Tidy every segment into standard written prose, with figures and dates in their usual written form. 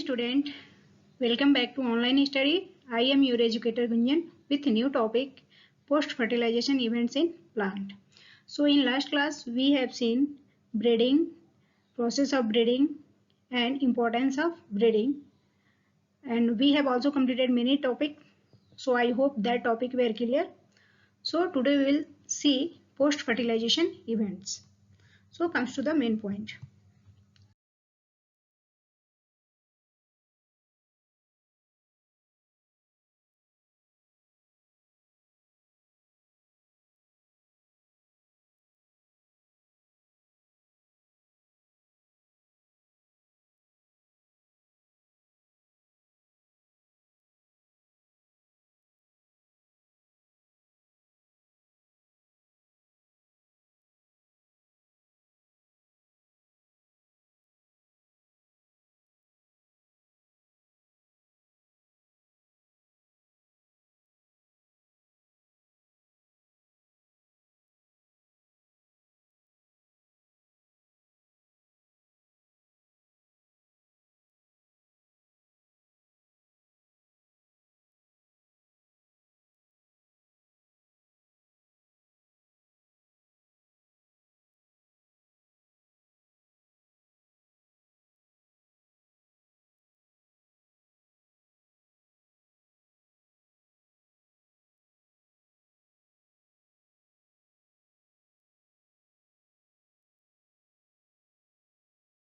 student, welcome back to online study. I am your educator Gunjan with new topic post fertilization events in plant. So in last class we have seen breeding, process of breeding and importance of breeding, and we have also completed many topic. So I hope that topic were clear. So today we will see post fertilization events. So comes to the main point.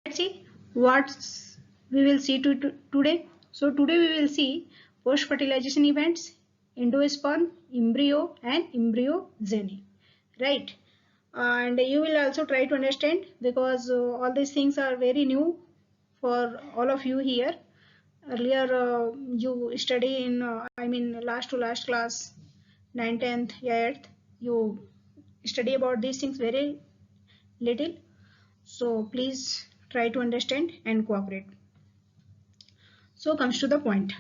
Let's see what we will see today. So today we will see post fertilization events, endosperm, embryo and embryogeny, right? And you will also try to understand because all these things are very new for all of you here. Earlier you study in last to last class 9th 10th 8th you study about these things very little, so please try to understand and cooperate. So comes to the point.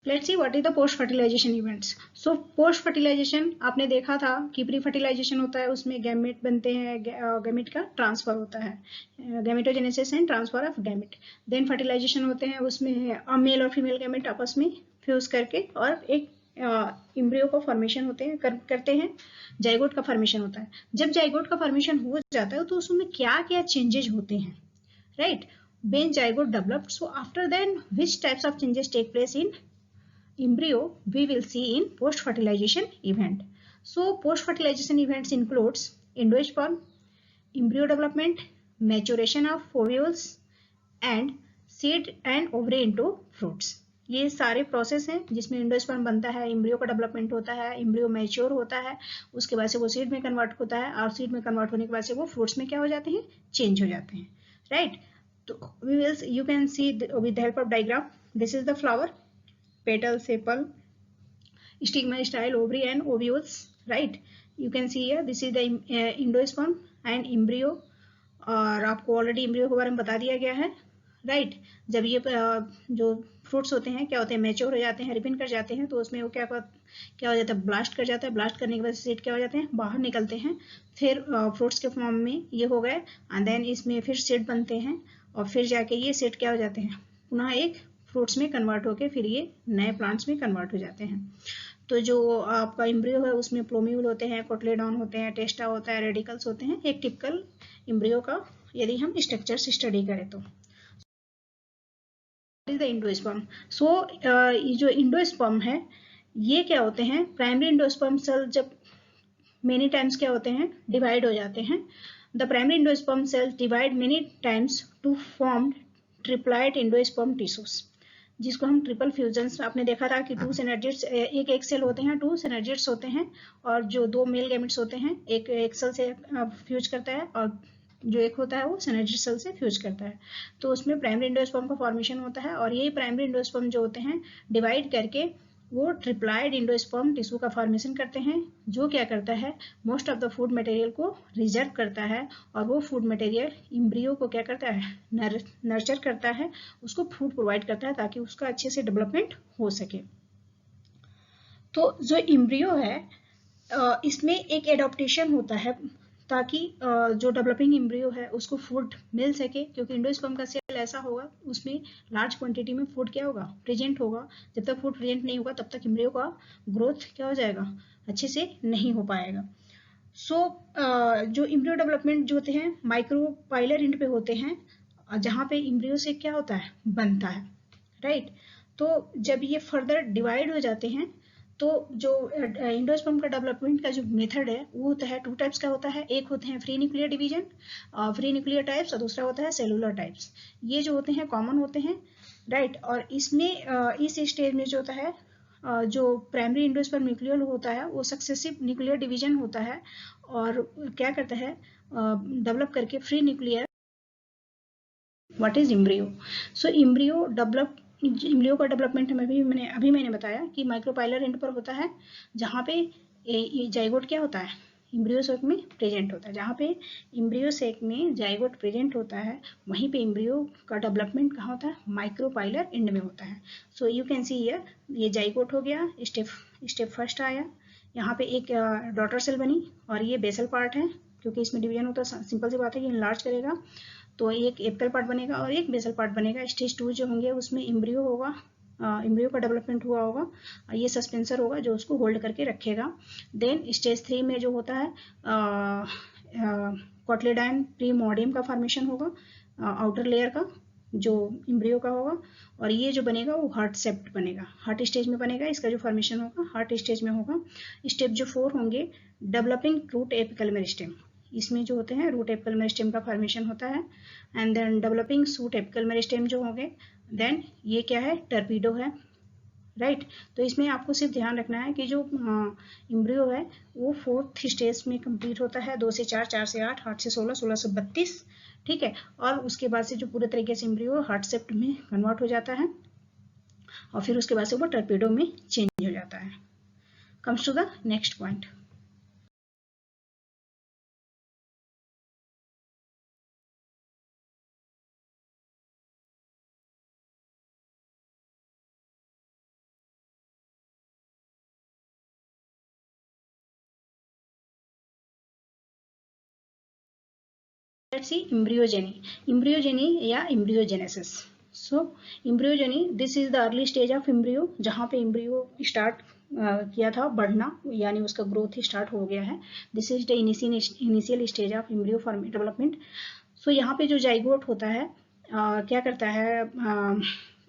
Let's see what is the post fertilization events. So post fertilization आपने देखा था कि pre fertilisation होता है, उसमें gamete बनते हैं, gamete का ट्रांसफर होता है, gametogenesis and transfer of gamete. Then fertilization होते हैं, उसमें मेल और फीमेल गैमेट आपस में फ्यूज करके और एक इम्ब्रियो का फॉर्मेशन होते हैं करते हैं, जाइगोट का फॉर्मेशन होता है. जब जाइगोट का फॉर्मेशन हो जाता है तो उसमें क्या क्या चेंजेस होते हैं, right? when zygote developed, so after then which types of changes take place in embryo we will see in post fertilization event. So post fertilization events includes endosperm, embryo development, maturation of ovules and seed and ovary into fruits. ये सारे process हैं जिसमें endosperm बनता है, embryo का development होता है, embryo mature होता है, उसके बाद से वो सीड में कन्वर्ट होता है और सीड में कन्वर्ट होने के बाद से वो फ्रूट्स में क्या हो जाते हैं, चेंज हो जाते हैं, राइट? तो we will, you can see with the help of diagram. This is the flower, petal, sepal, stigma, style, ovary and ovules, right? You can see here this is the endosperm and embryo. और आपको already embryo के बारे में बता दिया गया है, right? जब ये जो फ्रूट्स होते हैं क्या होते हैं, मैच्योर हो जाते हैं, रिपिन कर जाते हैं, तो उसमें वो क्या हो जाता है, ब्लास्ट कर जाता है. ब्लास्ट करने के बाद सीड क्या हो जाते हैं, बाहर निकलते हैं, फिर फ्रूट्स के फॉर्म में ये हो गए एंड देन इसमें फिर सीड बनते हैं और फिर जाके ये सीड क्या हो जाते हैं, पुनः एक फ्रूट्स में कन्वर्ट होके फिर ये नए प्लांट्स में कन्वर्ट हो जाते हैं. तो जो आपका एम्ब्रियो है उसमें प्लोम्यूल होते हैं, कोटलेडॉन होते हैं, टेस्टा होता है, रेडिकल्स होते हैं, एक टिपिकल एम्ब्रियो का यदि हम स्ट्रक्चर से स्टडी करें तो। Is the endosperm. सो ये जो इंडोस्पर्म है ये क्या होते हैं, प्राइमरी इंडोस्पर्म सेल जब मेनी टाइम्स क्या होते हैं, डिवाइड हो जाते हैं। The primary endosperm cell divide many times to form triploid endosperm tissues, जिसको हम ट्रिपल फ्यूजन, आपने देखा था कि टू सिनर्जिड्स, एक सेल होते हैं, टू सिनर्जिड्स होते हैं, और जो दो मेल गैमेट्स होते हैं एक सेल से फ्यूज करता है और जो एक होता है वो सिनर्जिड सेल से फ्यूज करता है। तो उसमें प्राइमरी इंडोस्पर्म का फॉर्मेशन होता है, और यही प्राइमरी इंडोस्पर्म जो होते हैं डिवाइड करके वो ट्रिप्लाइड इंडोस्पर्म टिश्यू का फॉर्मेशन करते हैं, जो क्या करता है most of the food material को रिजर्व करता है, और वो फूड मटेरियल एम्ब्रियो को क्या करता है, नर्चर करता है, उसको फूड प्रोवाइड करता है ताकि उसका अच्छे से डेवलपमेंट हो सके। तो जो एम्ब्रियो है इसमें एक एडॉप्टेशन होता है ताकि जो डेवलपिंग एम्ब्रियो है उसको फूड मिल सके, क्योंकि इंडोस्पर्म का सेल ऐसा होगा उसमें लार्ज क्वांटिटी में फूड क्या होगा, प्रेजेंट होगा। जब तक फूड प्रेजेंट नहीं होगा तब तक एम्ब्रियो का ग्रोथ क्या हो जाएगा, अच्छे से नहीं हो पाएगा। सो जो एम्ब्रियो डेवलपमेंट जो होते हैं माइक्रोपाइलर एंड पे होते हैं, जहाँ पे एम्ब्रियो से क्या होता है, बनता है, राइट। तो जब ये फर्दर डिवाइड हो जाते हैं तो जो इंडोस्पर्म का डेवलपमेंट का जो मेथड है वो होता है, टू टाइप्स का होता है। एक होते हैं free nuclear division, free nuclear types, और दूसरा होता है सेलुलर टाइप्स। ये जो होते हैं कॉमन होते हैं, राइट। और इसमें इस स्टेज में जो होता है जो प्राइमरी इंडोस्पर्म न्यूक्लियर होता है वो सक्सेसिव न्यूक्लियर डिवीजन होता है, और क्या करता है डेवलप करके free nuclear. What is embryo? So embryo का डेवलपमेंट में भी मैंने बताया कि माइक्रोपाइलर एंड पर होता है, जहाँ पे जाइगोट क्या होता है, एम्ब्रियो सेक में प्रेजेंट होता है। जहाँ पे एम्ब्रियो सेक में जाइगोट प्रेजेंट होता है वहीं पे एम्ब्रियो का डेवलपमेंट कहाँ होता है, माइक्रोपाइलर एंड में होता है। So you can see here, ये जाइगोट हो गया, स्टेप फर्स्ट आया, यहाँ पे एक डॉटर सेल बनी, और ये बेसल पार्ट है, क्योंकि इसमें डिवीजन होता है, सिंपल सी बात है कि इनलार्ज करेगा तो एक एपिकल पार्ट बनेगा और एक बेसल पार्ट बनेगा। स्टेज 2 जो होंगे उसमें एम्ब्रियो होगा, एम्ब्रियो का डेवलपमेंट हुआ होगा, ये सस्पेंसर होगा जो उसको होल्ड करके रखेगा। देन स्टेज 3 में जो होता है कोटलेडाइन प्रीमोडियम का फॉर्मेशन होगा, आउटर लेयर का जो एम्ब्रियो का होगा, और ये जो बनेगा वो हार्ट सेप्ट बनेगा, हार्ट स्टेज में बनेगा, इसका जो फॉर्मेशन होगा हार्ट स्टेज में होगा। स्टेप जो 4 होंगे डेवलपिंग रूट एपिकल मेरिस्टेम, इसमें जो होते हैं रूट एपिकल मेरिस्टेम का फॉर्मेशन होता है। And then developing shoot apical meristem जो होंगे, देन ये क्या है, टर्पीडो है, राइट। तो इसमें आपको सिर्फ ध्यान रखना है कि जो एम्ब्रियो है वो 4th स्टेज में कंप्लीट होता है, 2 से 4, 4 से 8, 8 से 16, 16 से 32, ठीक है। और उसके बाद से जो पूरे तरीके से एम्ब्रियो हार्ट सेप्ट में कन्वर्ट हो जाता है, और फिर उसके बाद से वो टर्पीडो में चेंज हो जाता है। Comes to the next point. Let's see embryogeny. Embryogeny या embryogenesis. So embryogeny, this is the early stage of embryo, जहाँ पे embryo स्टार्ट किया था बढ़ना, यानी उसका ग्रोथ स्टार्ट हो गया है। This is the initial stage of embryo form development. So यहाँ पे जो जाइगोट होता है क्या करता है,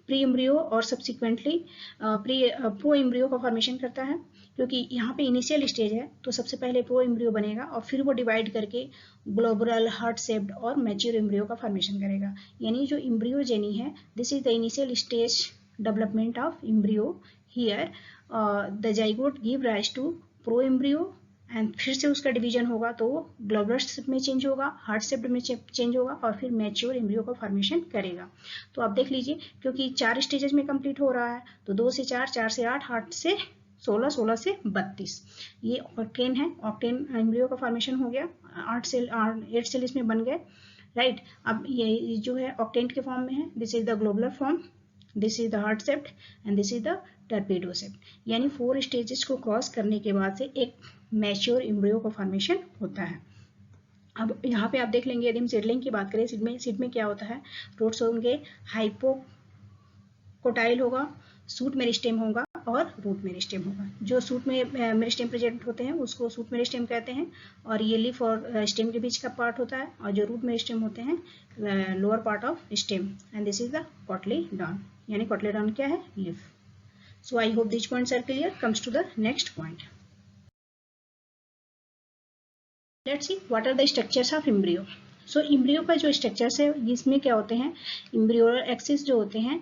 प्री एम्ब्रियो और सब्सिक्वेंटली प्रो एम्ब्रियो का फॉर्मेशन करता है, क्योंकि यहाँ पे इनिशियल स्टेज है तो सबसे पहले प्रो एम्ब्रियो बनेगा और फिर वो डिवाइड करके ग्लोबुलर, हार्ट शेप्ड और मैच्योर एम्ब्रियो का फॉर्मेशन करेगा। यानी जो एम्ब्रियोजेनी है, this is the initial stage development of embryo. Here the zygote give rise to pro embryo, and फिर से उसका डिवीजन होगा तो वो ग्लोबुलर शेप में चेंज होगा, हार्ट शेप में चेंज होगा, और फिर मैच्योर एम्ब्रियो का फॉर्मेशन करेगा। तो आप देख लीजिए, क्योंकि 4 स्टेजेस में कंप्लीट हो रहा है तो 2 से 4, 4 से 8, 8 से 16, 16 से 32, ये ऑक्टेन है, ऑक्टेन एम्ब्रियो का फॉर्मेशन हो गया, 8 सेल इसमें बन गए, राइट। अब ये जो है ऑक्टेन के फॉर्म में है, this is the globular form, this is the heart shaped, and this is the torpedo shaped. यानी 4 स्टेजेस को क्रॉस करने के बाद से एक मैच्योर एम्ब्रियो का फॉर्मेशन होता है। अब यहाँ पे आप देख लेंगे, यदि हम सीडलिंग की बात करें, सीड में क्या होता है, रूट्स होंगे, हाइपोकोटाइल होगा, सूट मेरिस्टेम होगा, और रूट मेरिस्टेम होगा। जो सूट में मेरिस्टेम प्रेजेंट होते हैं उसको सूट मेरिस्टेम कहते हैं, और ये लीफ और स्टेम के बीच का पार्ट होता है, और जो रूट मेरिस्टेम होते हैं lower part of stem, and this is the cotyledon. यानी कोटलीडॉन क्या है? Leaf. So I hope this points are clear. Comes to the next point. Let's see what are the structures of embryo. So embryo का जो structures है इसमें क्या होते हैं, एम्ब्रियोलर एक्सिस जो होते हैं,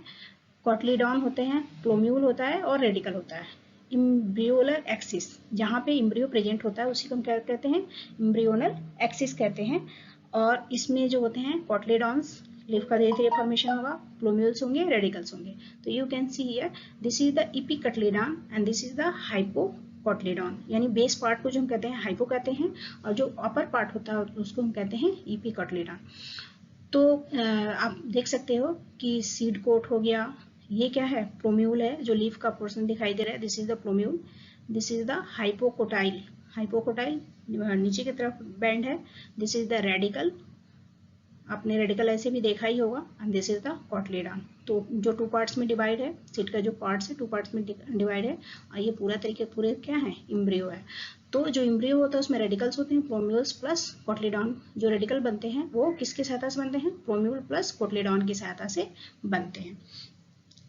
कोटलीडॉन होते हैं, प्लोम्यूल होता है और रेडिकल होता है। एम्ब्रियोलर एक्सिस जहाँ पे एम्ब्रियो प्रेजेंट होता है उसी को हम क्या कहते हैं? एम्ब्रियोनल एक्सिस कहते हैं। और इसमें जो होते हैं कोटलीडॉन्स, लीफ का धीरे धीरे फॉर्मेशन होगा, प्लोम्यूल्स होंगे, रेडिकल्स होंगे। तो you can see here this is the epicotyledon and this is the hypocotyledon. यानी बेस पार्ट को जो हम कहते हैं हाइपो कहते हैं, और जो अपर पार्ट होता है उसको हम कहते हैं एपिकोटलीडॉन। तो आप देख सकते हो कि सीड कोट हो गया, ये क्या है? प्लोम्यूल है, जो लीफ का पोर्शन दिखाई दे रहा है, this is the plumule. This is the hypocotyl, hypocotyl नीचे की तरफ बैंड है, दिस इज द रेडिकल, आपने रेडिकल ऐसे भी देखा ही होगा, and this is the cotyledon. तो जो टू पार्ट्स में डिवाइड है, सीड का जो पार्ट्स है टू पार्ट्स में डिवाइड है, और ये पूरा तरीके पूरे क्या है? एम्ब्रियो है। तो जो एम्ब्रियो होता है उसमें रेडिकल्स होते हैं, प्लोम्यूल्स प्लस कोटलीडॉन। जो रेडिकल बनते हैं वो किसकी सहायता से बनते हैं? प्लोम्यूल प्लस कोटलीडॉन की सहायता से बनते हैं।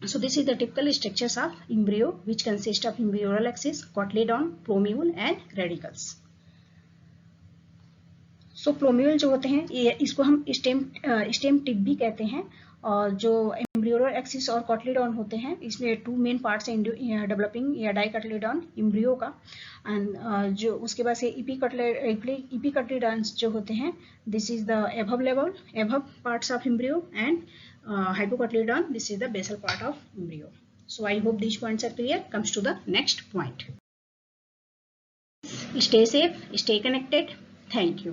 So this is the typical structures of embryo, which consist of embryonal axis, cotyledon, plomule and radicals. So plomule जो होते हैं ये इसको हम स्टेम टिप भी कहते हैं, और जो एम्ब्रियोलर एक्सिस और कोटलीडॉन होते हैं इसमें टू मेन पार्ट्स हैं डेवलपिंग या डाइकोटलीडॉन एम्ब्रियो का, एंड जो उसके बाद से एपिकोटलीडॉन्स जो होते हैं, this is the above parts of embryo, and hypocotyledon, this is the basal part of embryo. So I hope these points are clear. Comes to the next point. Stay safe, stay connected. Thank you.